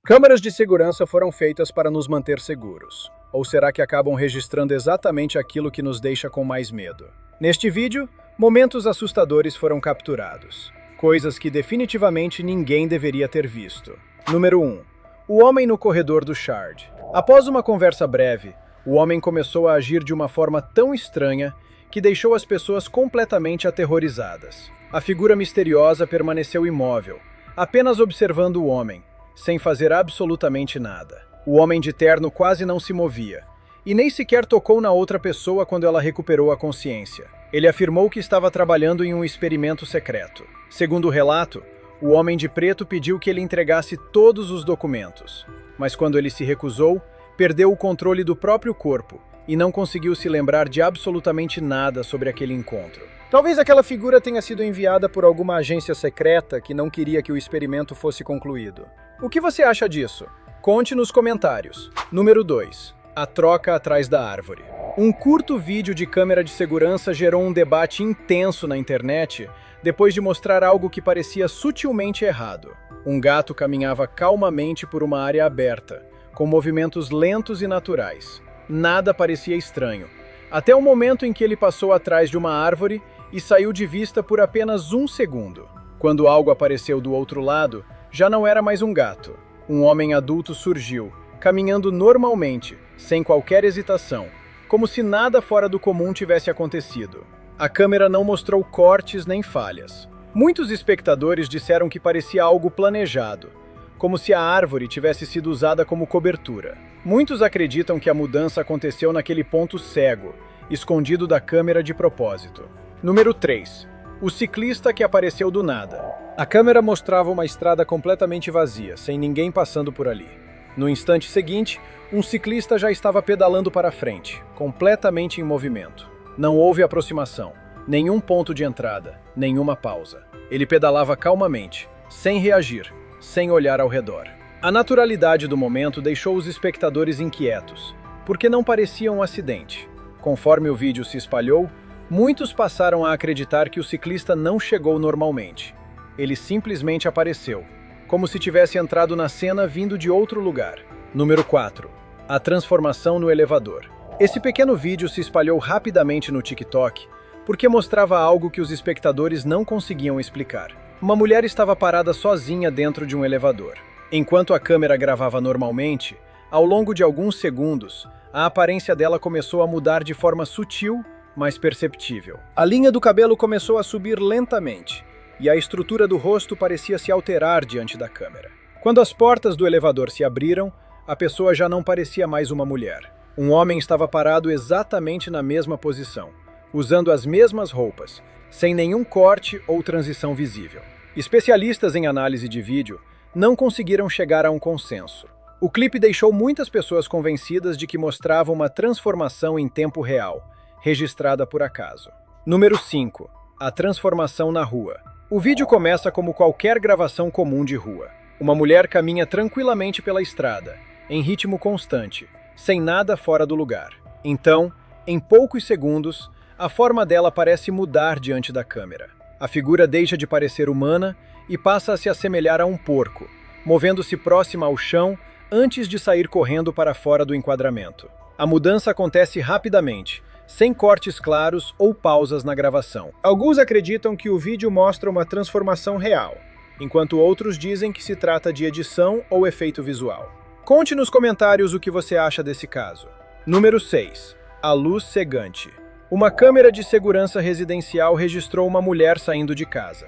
Câmeras de segurança foram feitas para nos manter seguros. Ou será que acabam registrando exatamente aquilo que nos deixa com mais medo? Neste vídeo, momentos assustadores foram capturados. Coisas que definitivamente ninguém deveria ter visto. Número 1. O homem no corredor do Shard. Após uma conversa breve, o homem começou a agir de uma forma tão estranha que deixou as pessoas completamente aterrorizadas. A figura misteriosa permaneceu imóvel, apenas observando o homem, sem fazer absolutamente nada. O homem de terno quase não se movia, e nem sequer tocou na outra pessoa quando ela recuperou a consciência. Ele afirmou que estava trabalhando em um experimento secreto. Segundo o relato, o homem de preto pediu que ele entregasse todos os documentos, mas quando ele se recusou, perdeu o controle do próprio corpo e não conseguiu se lembrar de absolutamente nada sobre aquele encontro. Talvez aquela figura tenha sido enviada por alguma agência secreta que não queria que o experimento fosse concluído. O que você acha disso? Conte nos comentários. Número 2. A troca atrás da árvore. Um curto vídeo de câmera de segurança gerou um debate intenso na internet depois de mostrar algo que parecia sutilmente errado. Um gato caminhava calmamente por uma área aberta, com movimentos lentos e naturais. Nada parecia estranho, até o momento em que ele passou atrás de uma árvore e saiu de vista por apenas um segundo. Quando algo apareceu do outro lado, já não era mais um gato. Um homem adulto surgiu, caminhando normalmente, sem qualquer hesitação, como se nada fora do comum tivesse acontecido. A câmera não mostrou cortes nem falhas. Muitos espectadores disseram que parecia algo planejado, como se a árvore tivesse sido usada como cobertura. Muitos acreditam que a mudança aconteceu naquele ponto cego, escondido da câmera de propósito. Número 3. O ciclista que apareceu do nada. A câmera mostrava uma estrada completamente vazia, sem ninguém passando por ali. No instante seguinte, um ciclista já estava pedalando para frente, completamente em movimento. Não houve aproximação, nenhum ponto de entrada, nenhuma pausa. Ele pedalava calmamente, sem reagir, sem olhar ao redor. A naturalidade do momento deixou os espectadores inquietos, porque não parecia um acidente. Conforme o vídeo se espalhou, muitos passaram a acreditar que o ciclista não chegou normalmente. Ele simplesmente apareceu, como se tivesse entrado na cena vindo de outro lugar. Número 4. A transformação no elevador. Esse pequeno vídeo se espalhou rapidamente no TikTok porque mostrava algo que os espectadores não conseguiam explicar. Uma mulher estava parada sozinha dentro de um elevador. Enquanto a câmera gravava normalmente, ao longo de alguns segundos, a aparência dela começou a mudar de forma sutil, mas perceptível. A linha do cabelo começou a subir lentamente, e a estrutura do rosto parecia se alterar diante da câmera. Quando as portas do elevador se abriram, a pessoa já não parecia mais uma mulher. Um homem estava parado exatamente na mesma posição, usando as mesmas roupas, sem nenhum corte ou transição visível. Especialistas em análise de vídeo não conseguiram chegar a um consenso. O clipe deixou muitas pessoas convencidas de que mostrava uma transformação em tempo real, registrada por acaso. Número 5. A transformação na rua. O vídeo começa como qualquer gravação comum de rua. Uma mulher caminha tranquilamente pela estrada, em ritmo constante, sem nada fora do lugar. Então, em poucos segundos, a forma dela parece mudar diante da câmera. A figura deixa de parecer humana e passa a se assemelhar a um porco, movendo-se próxima ao chão antes de sair correndo para fora do enquadramento. A mudança acontece rapidamente, sem cortes claros ou pausas na gravação. Alguns acreditam que o vídeo mostra uma transformação real, enquanto outros dizem que se trata de edição ou efeito visual. Conte nos comentários o que você acha desse caso. Número 6. A luz cegante. Uma câmera de segurança residencial registrou uma mulher saindo de casa.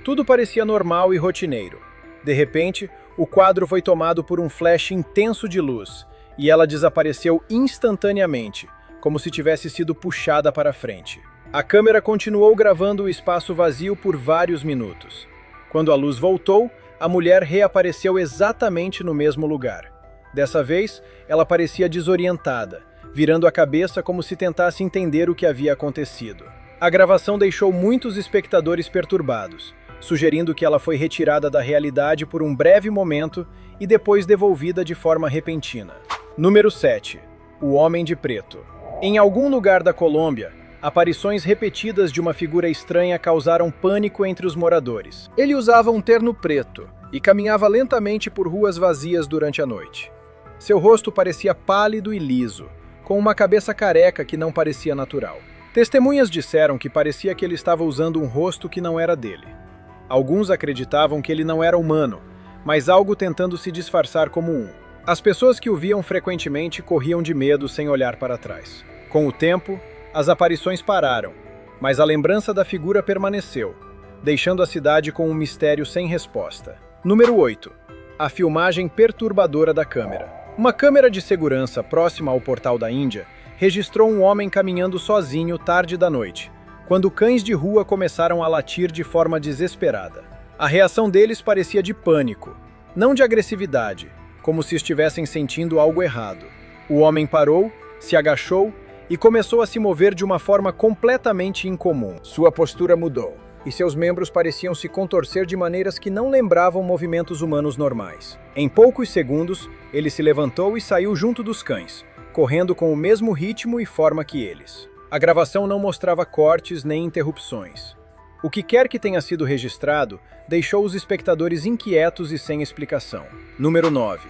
Tudo parecia normal e rotineiro. De repente, o quadro foi tomado por um flash intenso de luz, e ela desapareceu instantaneamente, como se tivesse sido puxada para frente. A câmera continuou gravando o espaço vazio por vários minutos. Quando a luz voltou, a mulher reapareceu exatamente no mesmo lugar. Dessa vez, ela parecia desorientada, virando a cabeça como se tentasse entender o que havia acontecido. A gravação deixou muitos espectadores perturbados, sugerindo que ela foi retirada da realidade por um breve momento e depois devolvida de forma repentina. Número 7. O Homem de Preto. Em algum lugar da Colômbia, Aparições repetidas de uma figura estranha causaram pânico entre os moradores. Ele usava um terno preto e caminhava lentamente por ruas vazias durante a noite. Seu rosto parecia pálido e liso, com uma cabeça careca que não parecia natural. Testemunhas disseram que parecia que ele estava usando um rosto que não era dele. Alguns acreditavam que ele não era humano, mas algo tentando se disfarçar como um. As pessoas que o viam frequentemente corriam de medo sem olhar para trás. Com o tempo, as aparições pararam, mas a lembrança da figura permaneceu, deixando a cidade com um mistério sem resposta. Número 8. A filmagem perturbadora da câmera. Uma câmera de segurança próxima ao portal da Índia registrou um homem caminhando sozinho tarde da noite, quando cães de rua começaram a latir de forma desesperada. A reação deles parecia de pânico, não de agressividade, como se estivessem sentindo algo errado. O homem parou, se agachou e começou a se mover de uma forma completamente incomum. Sua postura mudou, e seus membros pareciam se contorcer de maneiras que não lembravam movimentos humanos normais. Em poucos segundos, ele se levantou e saiu junto dos cães, correndo com o mesmo ritmo e forma que eles. A gravação não mostrava cortes nem interrupções. O que quer que tenha sido registrado deixou os espectadores inquietos e sem explicação. Número 9.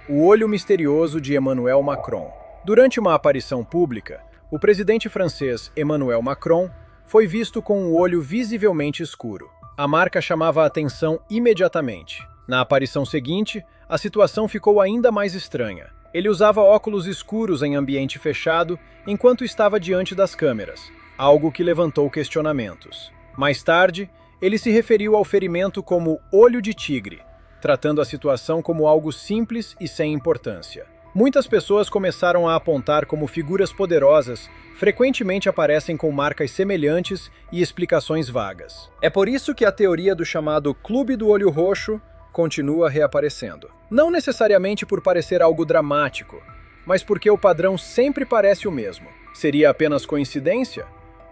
O olho misterioso de Emmanuel Macron. Durante uma aparição pública, o presidente francês Emmanuel Macron foi visto com um olho visivelmente escuro. A marca chamava a atenção imediatamente. Na aparição seguinte, a situação ficou ainda mais estranha. Ele usava óculos escuros em ambiente fechado enquanto estava diante das câmeras, algo que levantou questionamentos. Mais tarde, ele se referiu ao ferimento como olho de tigre, tratando a situação como algo simples e sem importância. Muitas pessoas começaram a apontar como figuras poderosas frequentemente aparecem com marcas semelhantes e explicações vagas. É por isso que a teoria do chamado Clube do Olho Roxo continua reaparecendo. Não necessariamente por parecer algo dramático, mas porque o padrão sempre parece o mesmo. Seria apenas coincidência?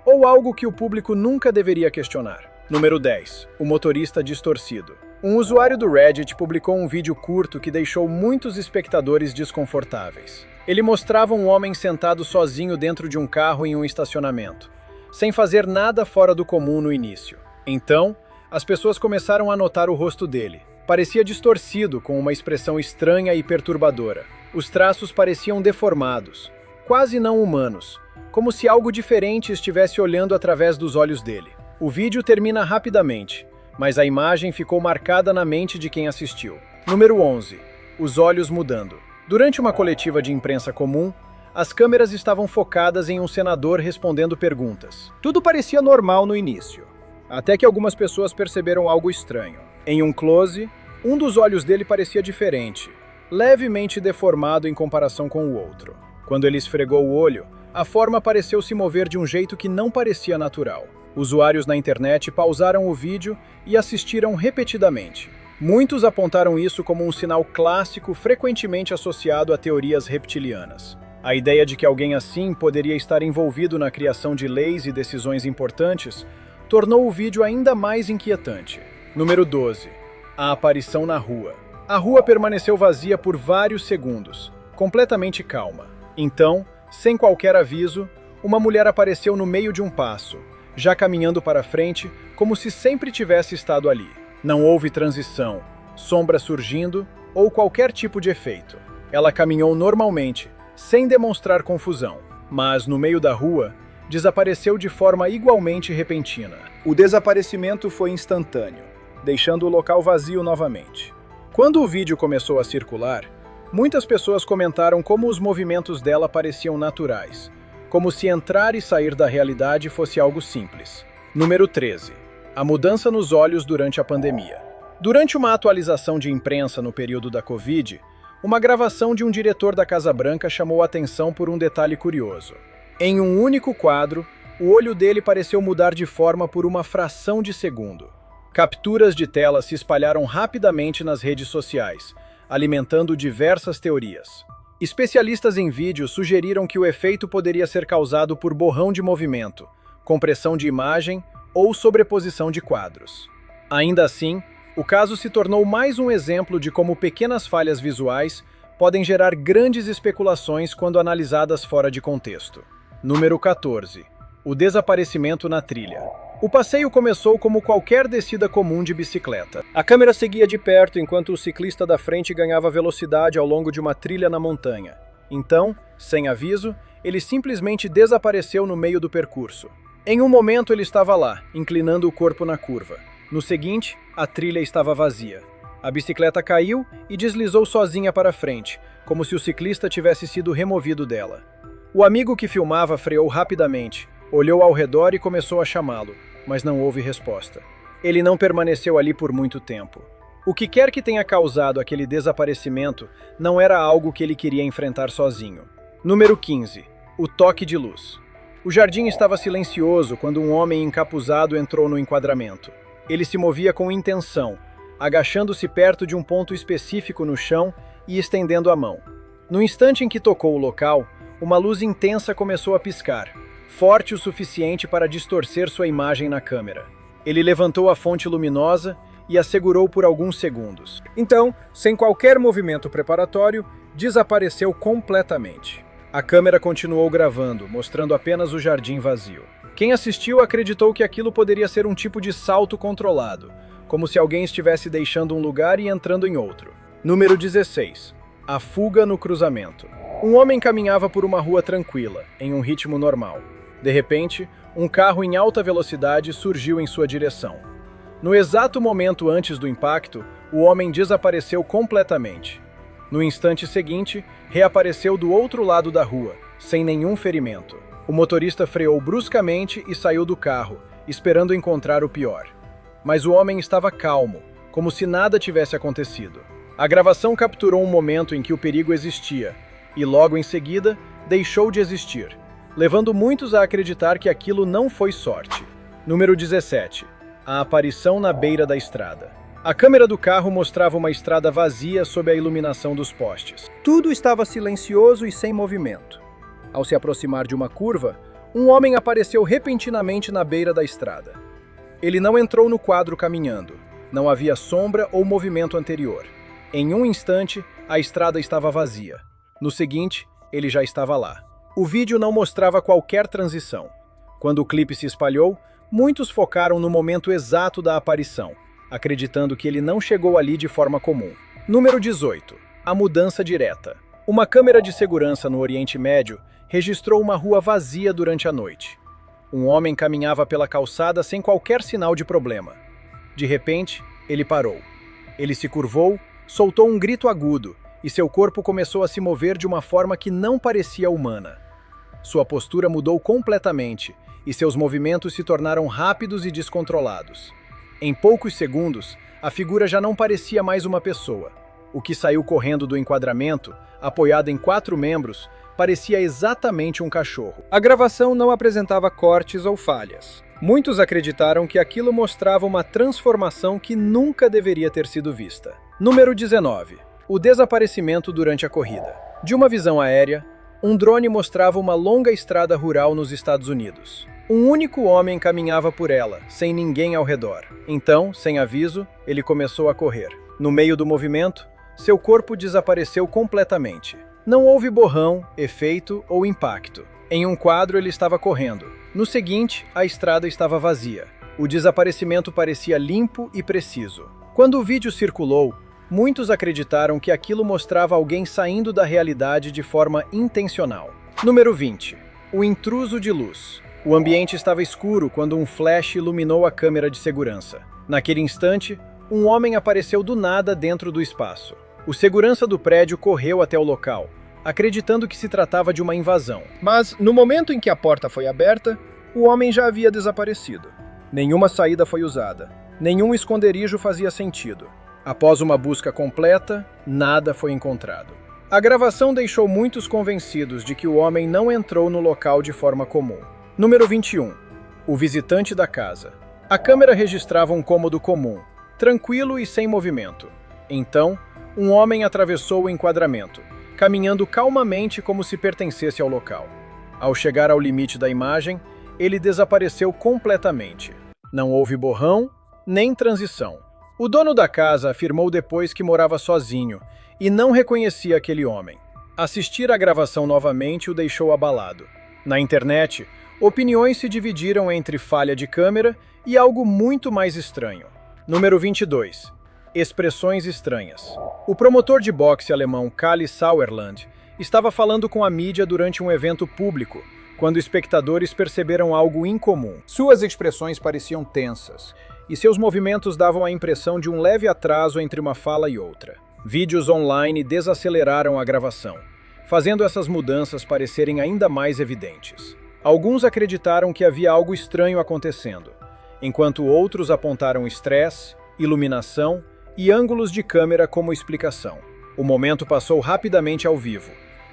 Ou algo que o público nunca deveria questionar? Número 10. O motorista distorcido. Um usuário do Reddit publicou um vídeo curto que deixou muitos espectadores desconfortáveis. Ele mostrava um homem sentado sozinho dentro de um carro em um estacionamento, sem fazer nada fora do comum no início. Então, as pessoas começaram a notar o rosto dele. Parecia distorcido, com uma expressão estranha e perturbadora. Os traços pareciam deformados, quase não humanos, como se algo diferente estivesse olhando através dos olhos dele. O vídeo termina rapidamente, mas a imagem ficou marcada na mente de quem assistiu. Número 11. Os olhos mudando. Durante uma coletiva de imprensa comum, as câmeras estavam focadas em um senador respondendo perguntas. Tudo parecia normal no início, até que algumas pessoas perceberam algo estranho. Em um close, um dos olhos dele parecia diferente, levemente deformado em comparação com o outro. Quando ele esfregou o olho, a forma pareceu se mover de um jeito que não parecia natural. Usuários na internet pausaram o vídeo e assistiram repetidamente. Muitos apontaram isso como um sinal clássico frequentemente associado a teorias reptilianas. A ideia de que alguém assim poderia estar envolvido na criação de leis e decisões importantes tornou o vídeo ainda mais inquietante. Número 12. A aparição na rua. A rua permaneceu vazia por vários segundos, completamente calma. Então, sem qualquer aviso, uma mulher apareceu no meio de um passo, já caminhando para frente, como se sempre tivesse estado ali. Não houve transição, sombra surgindo ou qualquer tipo de efeito. Ela caminhou normalmente, sem demonstrar confusão, mas no meio da rua, desapareceu de forma igualmente repentina. O desaparecimento foi instantâneo, deixando o local vazio novamente. Quando o vídeo começou a circular, muitas pessoas comentaram como os movimentos dela pareciam naturais, como se entrar e sair da realidade fosse algo simples. Número 13. A mudança nos olhos durante a pandemia. Durante uma atualização de imprensa no período da Covid, uma gravação de um diretor da Casa Branca chamou a atenção por um detalhe curioso. Em um único quadro, o olho dele pareceu mudar de forma por uma fração de segundo. Capturas de tela se espalharam rapidamente nas redes sociais, alimentando diversas teorias. Especialistas em vídeo sugeriram que o efeito poderia ser causado por borrão de movimento, compressão de imagem ou sobreposição de quadros. Ainda assim, o caso se tornou mais um exemplo de como pequenas falhas visuais podem gerar grandes especulações quando analisadas fora de contexto. Número 14. O desaparecimento na trilha. O passeio começou como qualquer descida comum de bicicleta. A câmera seguia de perto enquanto o ciclista da frente ganhava velocidade ao longo de uma trilha na montanha. Então, sem aviso, ele simplesmente desapareceu no meio do percurso. Em um momento ele estava lá, inclinando o corpo na curva. No seguinte, a trilha estava vazia. A bicicleta caiu e deslizou sozinha para frente, como se o ciclista tivesse sido removido dela. O amigo que filmava freou rapidamente, olhou ao redor e começou a chamá-lo, mas não houve resposta. Ele não permaneceu ali por muito tempo. O que quer que tenha causado aquele desaparecimento não era algo que ele queria enfrentar sozinho. Número 15. O toque de luz. O jardim estava silencioso quando um homem encapuzado entrou no enquadramento. Ele se movia com intenção, agachando-se perto de um ponto específico no chão e estendendo a mão. No instante em que tocou o local, uma luz intensa começou a piscar, forte o suficiente para distorcer sua imagem na câmera. Ele levantou a fonte luminosa e a segurou por alguns segundos. Então, sem qualquer movimento preparatório, desapareceu completamente. A câmera continuou gravando, mostrando apenas o jardim vazio. Quem assistiu acreditou que aquilo poderia ser um tipo de salto controlado, como se alguém estivesse deixando um lugar e entrando em outro. Número 16. A fuga no cruzamento. Um homem caminhava por uma rua tranquila, em um ritmo normal. De repente, um carro em alta velocidade surgiu em sua direção. No exato momento antes do impacto, o homem desapareceu completamente. No instante seguinte, reapareceu do outro lado da rua, sem nenhum ferimento. O motorista freou bruscamente e saiu do carro, esperando encontrar o pior. Mas o homem estava calmo, como se nada tivesse acontecido. A gravação capturou um momento em que o perigo existia, e logo em seguida, deixou de existir, levando muitos a acreditar que aquilo não foi sorte. Número 17. A aparição na beira da estrada. A câmera do carro mostrava uma estrada vazia sob a iluminação dos postes. Tudo estava silencioso e sem movimento. Ao se aproximar de uma curva, um homem apareceu repentinamente na beira da estrada. Ele não entrou no quadro caminhando. Não havia sombra ou movimento anterior. Em um instante, a estrada estava vazia. No seguinte, ele já estava lá. O vídeo não mostrava qualquer transição. Quando o clipe se espalhou, muitos focaram no momento exato da aparição, acreditando que ele não chegou ali de forma comum. Número 18. A mudança direta. Uma câmera de segurança no Oriente Médio registrou uma rua vazia durante a noite. Um homem caminhava pela calçada sem qualquer sinal de problema. De repente, ele parou. Ele se curvou, soltou um grito agudo e seu corpo começou a se mover de uma forma que não parecia humana. Sua postura mudou completamente e seus movimentos se tornaram rápidos e descontrolados. Em poucos segundos, a figura já não parecia mais uma pessoa. O que saiu correndo do enquadramento, apoiado em 4 membros, parecia exatamente um cachorro. A gravação não apresentava cortes ou falhas. Muitos acreditaram que aquilo mostrava uma transformação que nunca deveria ter sido vista. Número 19. O desaparecimento durante a corrida. De uma visão aérea, um drone mostrava uma longa estrada rural nos Estados Unidos. Um único homem caminhava por ela, sem ninguém ao redor. Então, sem aviso, ele começou a correr. No meio do movimento, seu corpo desapareceu completamente. Não houve borrão, efeito ou impacto. Em um quadro ele estava correndo. No seguinte, a estrada estava vazia. O desaparecimento parecia limpo e preciso. Quando o vídeo circulou, muitos acreditaram que aquilo mostrava alguém saindo da realidade de forma intencional. Número 20. O intruso de luz. O ambiente estava escuro quando um flash iluminou a câmera de segurança. Naquele instante, um homem apareceu do nada dentro do espaço. O segurança do prédio correu até o local, acreditando que se tratava de uma invasão. Mas, no momento em que a porta foi aberta, o homem já havia desaparecido. Nenhuma saída foi usada. Nenhum esconderijo fazia sentido. Após uma busca completa, nada foi encontrado. A gravação deixou muitos convencidos de que o homem não entrou no local de forma comum. Número 21. O visitante da casa. A câmera registrava um cômodo comum, tranquilo e sem movimento. Então, um homem atravessou o enquadramento, caminhando calmamente como se pertencesse ao local. Ao chegar ao limite da imagem, ele desapareceu completamente. Não houve borrão, nem transição. O dono da casa afirmou depois que morava sozinho e não reconhecia aquele homem. Assistir à gravação novamente o deixou abalado. Na internet, opiniões se dividiram entre falha de câmera e algo muito mais estranho. Número 22. Expressões estranhas. O promotor de boxe alemão Kalle Sauerland estava falando com a mídia durante um evento público, quando espectadores perceberam algo incomum. Suas expressões pareciam tensas, e seus movimentos davam a impressão de um leve atraso entre uma fala e outra. Vídeos online desaceleraram a gravação, fazendo essas mudanças parecerem ainda mais evidentes. Alguns acreditaram que havia algo estranho acontecendo, enquanto outros apontaram estresse, iluminação e ângulos de câmera como explicação. O momento passou rapidamente ao vivo,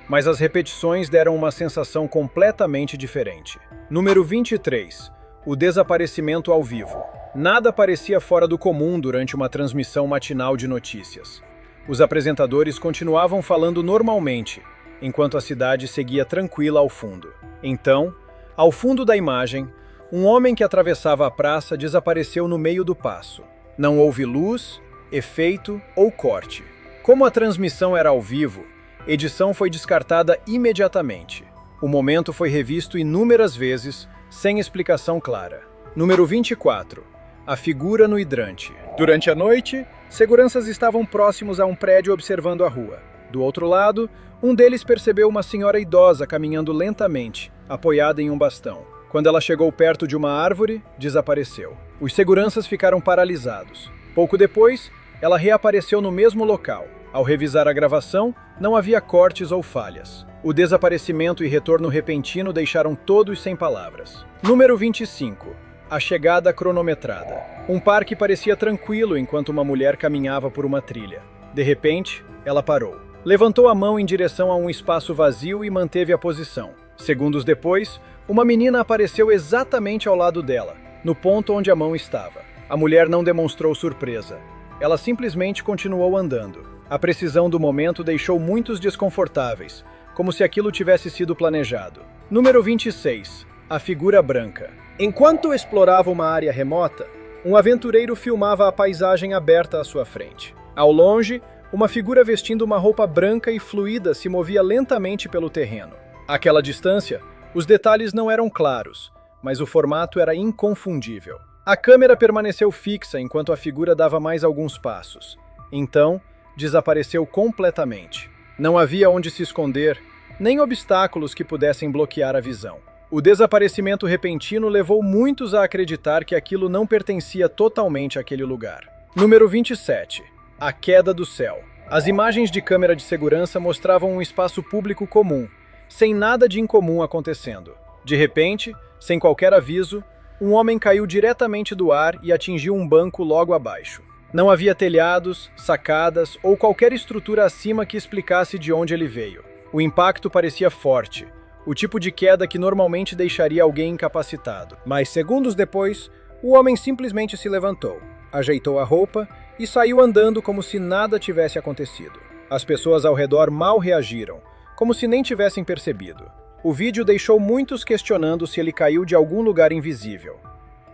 mas as repetições deram uma sensação completamente diferente. Número 23. O desaparecimento ao vivo. Nada parecia fora do comum durante uma transmissão matinal de notícias. Os apresentadores continuavam falando normalmente, enquanto a cidade seguia tranquila ao fundo. Então, ao fundo da imagem, um homem que atravessava a praça desapareceu no meio do passo. Não houve luz, efeito ou corte. Como a transmissão era ao vivo, edição foi descartada imediatamente. O momento foi revisto inúmeras vezes, sem explicação clara. Número 24. A figura no hidrante. Durante a noite, seguranças estavam próximos a um prédio observando a rua. Do outro lado, um deles percebeu uma senhora idosa caminhando lentamente, apoiada em um bastão. Quando ela chegou perto de uma árvore, desapareceu. Os seguranças ficaram paralisados. Pouco depois, ela reapareceu no mesmo local. Ao revisar a gravação, não havia cortes ou falhas. O desaparecimento e retorno repentino deixaram todos sem palavras. Número 25. A chegada cronometrada. Um parque parecia tranquilo enquanto uma mulher caminhava por uma trilha. De repente, ela parou. Levantou a mão em direção a um espaço vazio e manteve a posição. Segundos depois, uma menina apareceu exatamente ao lado dela, no ponto onde a mão estava. A mulher não demonstrou surpresa. Ela simplesmente continuou andando. A precisão do momento deixou muitos desconfortáveis, como se aquilo tivesse sido planejado. Número 26. A figura branca. Enquanto explorava uma área remota, um aventureiro filmava a paisagem aberta à sua frente. Ao longe, uma figura vestindo uma roupa branca e fluida se movia lentamente pelo terreno. Àquela distância, os detalhes não eram claros, mas o formato era inconfundível. A câmera permaneceu fixa enquanto a figura dava mais alguns passos. Então, desapareceu completamente. Não havia onde se esconder, nem obstáculos que pudessem bloquear a visão. O desaparecimento repentino levou muitos a acreditar que aquilo não pertencia totalmente àquele lugar. Número 27. A queda do céu. As imagens de câmera de segurança mostravam um espaço público comum, sem nada de incomum acontecendo. De repente, sem qualquer aviso, um homem caiu diretamente do ar e atingiu um banco logo abaixo. Não havia telhados, sacadas ou qualquer estrutura acima que explicasse de onde ele veio. O impacto parecia forte, o tipo de queda que normalmente deixaria alguém incapacitado. Mas segundos depois, o homem simplesmente se levantou, ajeitou a roupa e saiu andando como se nada tivesse acontecido. As pessoas ao redor mal reagiram, como se nem tivessem percebido. O vídeo deixou muitos questionando se ele caiu de algum lugar invisível,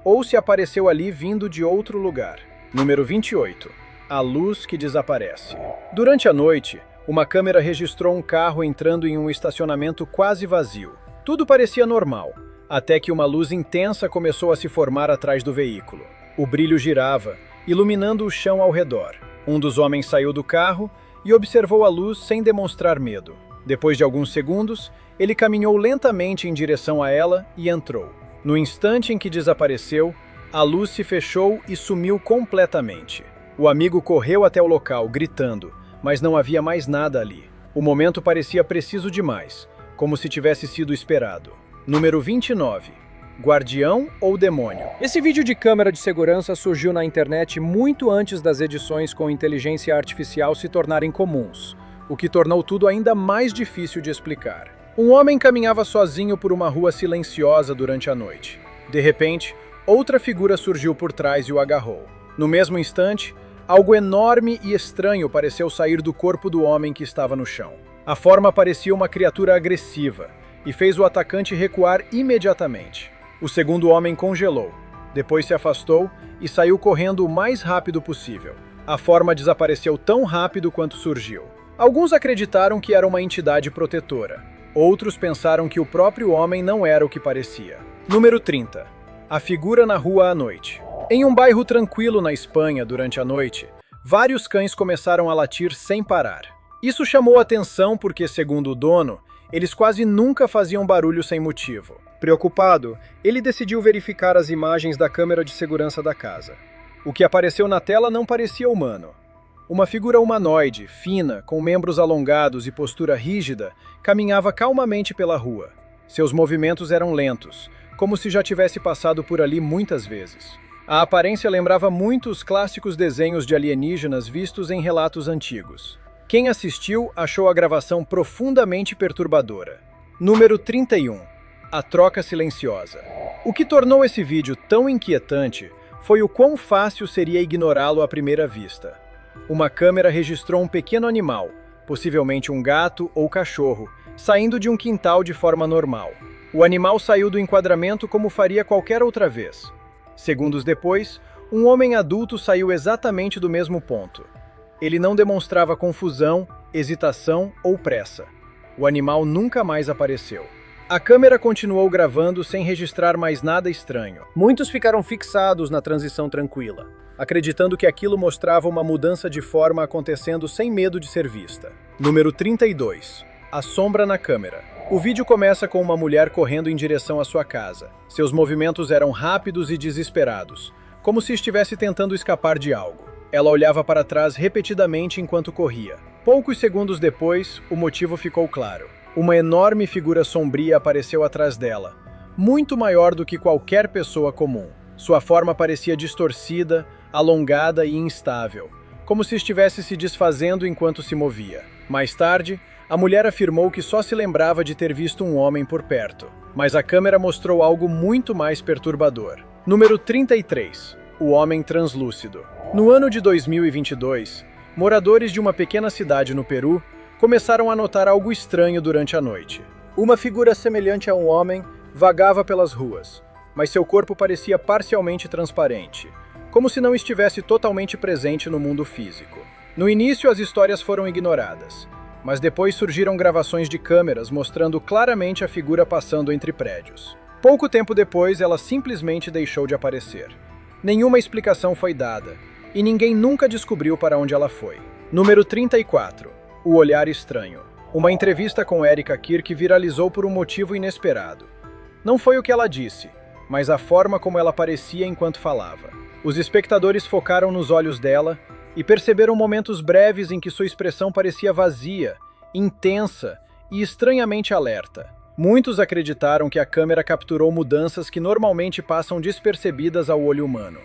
ou se apareceu ali vindo de outro lugar. Número 28. A luz que desaparece. Durante a noite, uma câmera registrou um carro entrando em um estacionamento quase vazio. Tudo parecia normal, até que uma luz intensa começou a se formar atrás do veículo. O brilho girava, iluminando o chão ao redor. Um dos homens saiu do carro e observou a luz sem demonstrar medo. Depois de alguns segundos, ele caminhou lentamente em direção a ela e entrou. No instante em que desapareceu, a luz se fechou e sumiu completamente. O amigo correu até o local, gritando, mas não havia mais nada ali. O momento parecia preciso demais, como se tivesse sido esperado. Número 29. Guardião ou demônio? Esse vídeo de câmera de segurança surgiu na internet muito antes das edições com inteligência artificial se tornarem comuns, o que tornou tudo ainda mais difícil de explicar. Um homem caminhava sozinho por uma rua silenciosa durante a noite. De repente, outra figura surgiu por trás e o agarrou. No mesmo instante, algo enorme e estranho pareceu sair do corpo do homem que estava no chão. A forma parecia uma criatura agressiva e fez o atacante recuar imediatamente. O segundo homem congelou, depois se afastou e saiu correndo o mais rápido possível. A forma desapareceu tão rápido quanto surgiu. Alguns acreditaram que era uma entidade protetora. Outros pensaram que o próprio homem não era o que parecia. Número 30. A figura na rua à noite. Em um bairro tranquilo na Espanha durante a noite, vários cães começaram a latir sem parar. Isso chamou a atenção porque, segundo o dono, eles quase nunca faziam barulho sem motivo. Preocupado, ele decidiu verificar as imagens da câmera de segurança da casa. O que apareceu na tela não parecia humano. Uma figura humanoide, fina, com membros alongados e postura rígida, caminhava calmamente pela rua. Seus movimentos eram lentos, como se já tivesse passado por ali muitas vezes. A aparência lembrava muito os clássicos desenhos de alienígenas vistos em relatos antigos. Quem assistiu achou a gravação profundamente perturbadora. Número 31. A troca silenciosa. O que tornou esse vídeo tão inquietante foi o quão fácil seria ignorá-lo à primeira vista. Uma câmera registrou um pequeno animal, possivelmente um gato ou cachorro, saindo de um quintal de forma normal. O animal saiu do enquadramento como faria qualquer outra vez. Segundos depois, um homem adulto saiu exatamente do mesmo ponto. Ele não demonstrava confusão, hesitação ou pressa. O animal nunca mais apareceu. A câmera continuou gravando sem registrar mais nada estranho. Muitos ficaram fixados na transição tranquila, acreditando que aquilo mostrava uma mudança de forma acontecendo sem medo de ser vista. Número 32. A sombra na câmera. O vídeo começa com uma mulher correndo em direção à sua casa. Seus movimentos eram rápidos e desesperados, como se estivesse tentando escapar de algo. Ela olhava para trás repetidamente enquanto corria. Poucos segundos depois, o motivo ficou claro. Uma enorme figura sombria apareceu atrás dela, muito maior do que qualquer pessoa comum. Sua forma parecia distorcida, alongada e instável, como se estivesse se desfazendo enquanto se movia. Mais tarde, a mulher afirmou que só se lembrava de ter visto um homem por perto, mas a câmera mostrou algo muito mais perturbador. Número 33. O homem translúcido. No ano de 2022, moradores de uma pequena cidade no Peru começaram a notar algo estranho durante a noite. Uma figura semelhante a um homem vagava pelas ruas, mas seu corpo parecia parcialmente transparente, como se não estivesse totalmente presente no mundo físico. No início, as histórias foram ignoradas, mas depois surgiram gravações de câmeras mostrando claramente a figura passando entre prédios. Pouco tempo depois, ela simplesmente deixou de aparecer. Nenhuma explicação foi dada, e ninguém nunca descobriu para onde ela foi. Número 34. O olhar estranho. Uma entrevista com Erika Kirk viralizou por um motivo inesperado. Não foi o que ela disse, mas a forma como ela parecia enquanto falava. Os espectadores focaram nos olhos dela e perceberam momentos breves em que sua expressão parecia vazia, intensa e estranhamente alerta. Muitos acreditaram que a câmera capturou mudanças que normalmente passam despercebidas ao olho humano.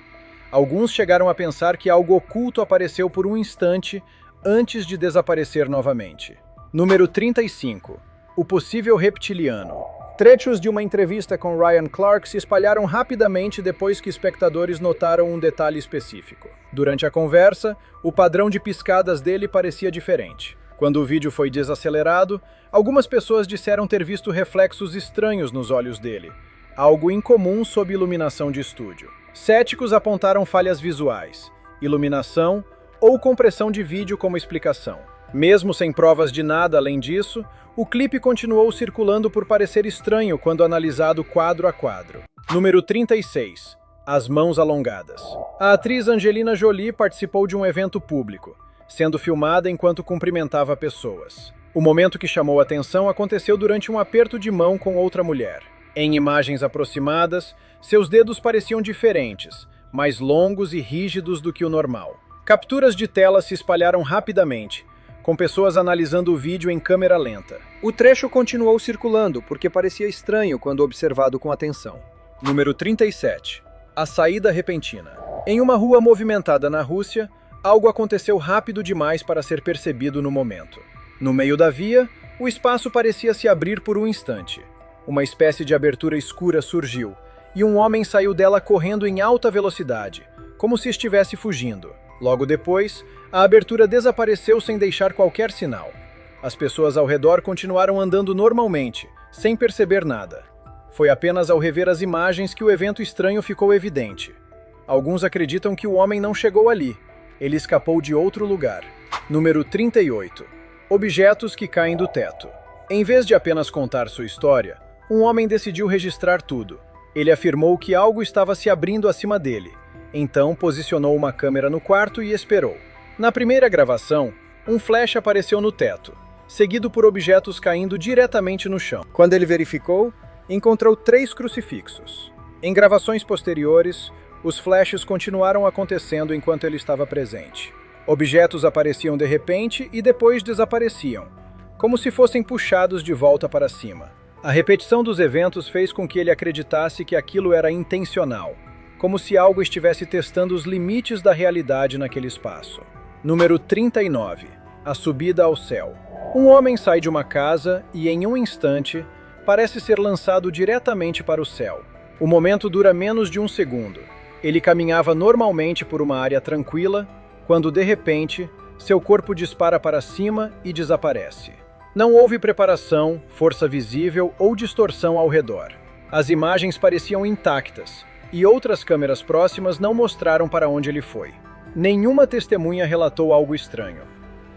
Alguns chegaram a pensar que algo oculto apareceu por um instante antes de desaparecer novamente. Número 35. O possível reptiliano. Trechos de uma entrevista com Ryan Clark se espalharam rapidamente depois que espectadores notaram um detalhe específico. Durante a conversa, o padrão de piscadas dele parecia diferente. Quando o vídeo foi desacelerado, algumas pessoas disseram ter visto reflexos estranhos nos olhos dele, algo incomum sob iluminação de estúdio. Céticos apontaram falhas visuais, iluminação ou compressão de vídeo como explicação. Mesmo sem provas de nada além disso, o clipe continuou circulando por parecer estranho quando analisado quadro a quadro. Número 36. As mãos alongadas. A atriz Angelina Jolie participou de um evento público, sendo filmada enquanto cumprimentava pessoas. O momento que chamou a atenção aconteceu durante um aperto de mão com outra mulher. Em imagens aproximadas, seus dedos pareciam diferentes, mais longos e rígidos do que o normal. Capturas de tela se espalharam rapidamente, com pessoas analisando o vídeo em câmera lenta. O trecho continuou circulando porque parecia estranho quando observado com atenção. Número 37. A saída repentina. Em uma rua movimentada na Rússia, algo aconteceu rápido demais para ser percebido no momento. No meio da via, o espaço parecia se abrir por um instante. Uma espécie de abertura escura surgiu, e um homem saiu dela correndo em alta velocidade, como se estivesse fugindo. Logo depois, a abertura desapareceu sem deixar qualquer sinal. As pessoas ao redor continuaram andando normalmente, sem perceber nada. Foi apenas ao rever as imagens que o evento estranho ficou evidente. Alguns acreditam que o homem não chegou ali. Ele escapou de outro lugar. Número 38. Objetos que caem do teto. Em vez de apenas contar sua história, um homem decidiu registrar tudo. Ele afirmou que algo estava se abrindo acima dele. Então, posicionou uma câmera no quarto e esperou. Na primeira gravação, um flash apareceu no teto, seguido por objetos caindo diretamente no chão. Quando ele verificou, encontrou 3 crucifixos. Em gravações posteriores, os flashes continuaram acontecendo enquanto ele estava presente. Objetos apareciam de repente e depois desapareciam, como se fossem puxados de volta para cima. A repetição dos eventos fez com que ele acreditasse que aquilo era intencional, como se algo estivesse testando os limites da realidade naquele espaço. Número 39. A subida ao céu. Um homem sai de uma casa e, em um instante, parece ser lançado diretamente para o céu. O momento dura menos de um segundo. Ele caminhava normalmente por uma área tranquila, quando, de repente, seu corpo dispara para cima e desaparece. Não houve preparação, força visível ou distorção ao redor. As imagens pareciam intactas, e outras câmeras próximas não mostraram para onde ele foi. Nenhuma testemunha relatou algo estranho.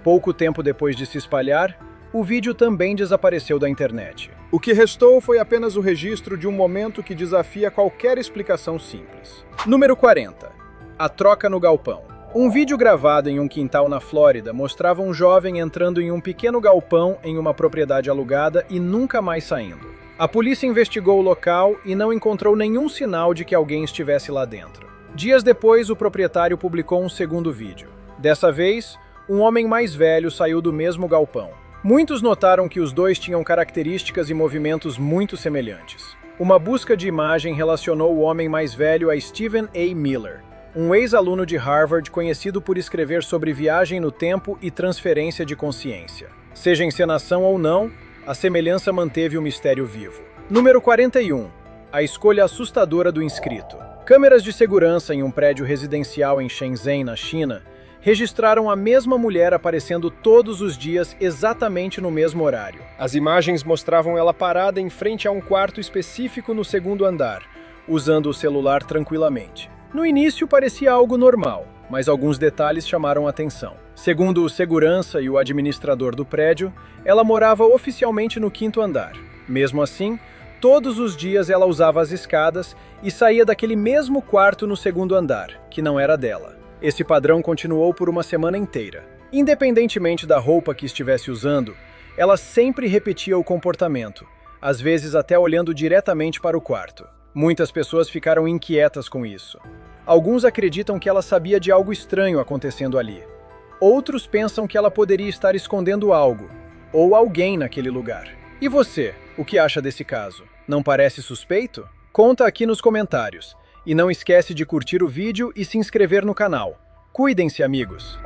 Pouco tempo depois de se espalhar, o vídeo também desapareceu da internet. O que restou foi apenas o registro de um momento que desafia qualquer explicação simples. Número 40. A troca no galpão. Um vídeo gravado em um quintal na Flórida mostrava um jovem entrando em um pequeno galpão em uma propriedade alugada e nunca mais saindo. A polícia investigou o local e não encontrou nenhum sinal de que alguém estivesse lá dentro. Dias depois, o proprietário publicou um segundo vídeo. Dessa vez, um homem mais velho saiu do mesmo galpão. Muitos notaram que os dois tinham características e movimentos muito semelhantes. Uma busca de imagem relacionou o homem mais velho a Stephen A. Miller, um ex-aluno de Harvard conhecido por escrever sobre viagem no tempo e transferência de consciência. Seja encenação ou não, a semelhança manteve o mistério vivo. Número 41. A escolha assustadora do inscrito. Câmeras de segurança em um prédio residencial em Shenzhen, na China, registraram a mesma mulher aparecendo todos os dias exatamente no mesmo horário. As imagens mostravam ela parada em frente a um quarto específico no segundo andar, usando o celular tranquilamente. No início parecia algo normal, mas alguns detalhes chamaram a atenção. Segundo o segurança e o administrador do prédio, ela morava oficialmente no 5º andar. Mesmo assim, todos os dias ela usava as escadas e saía daquele mesmo quarto no 2º andar, que não era dela. Esse padrão continuou por uma semana inteira. Independentemente da roupa que estivesse usando, ela sempre repetia o comportamento, às vezes até olhando diretamente para o quarto. Muitas pessoas ficaram inquietas com isso. Alguns acreditam que ela sabia de algo estranho acontecendo ali. Outros pensam que ela poderia estar escondendo algo, ou alguém naquele lugar. E você, o que acha desse caso? Não parece suspeito? Conta aqui nos comentários. E não esquece de curtir o vídeo e se inscrever no canal. Cuidem-se, amigos!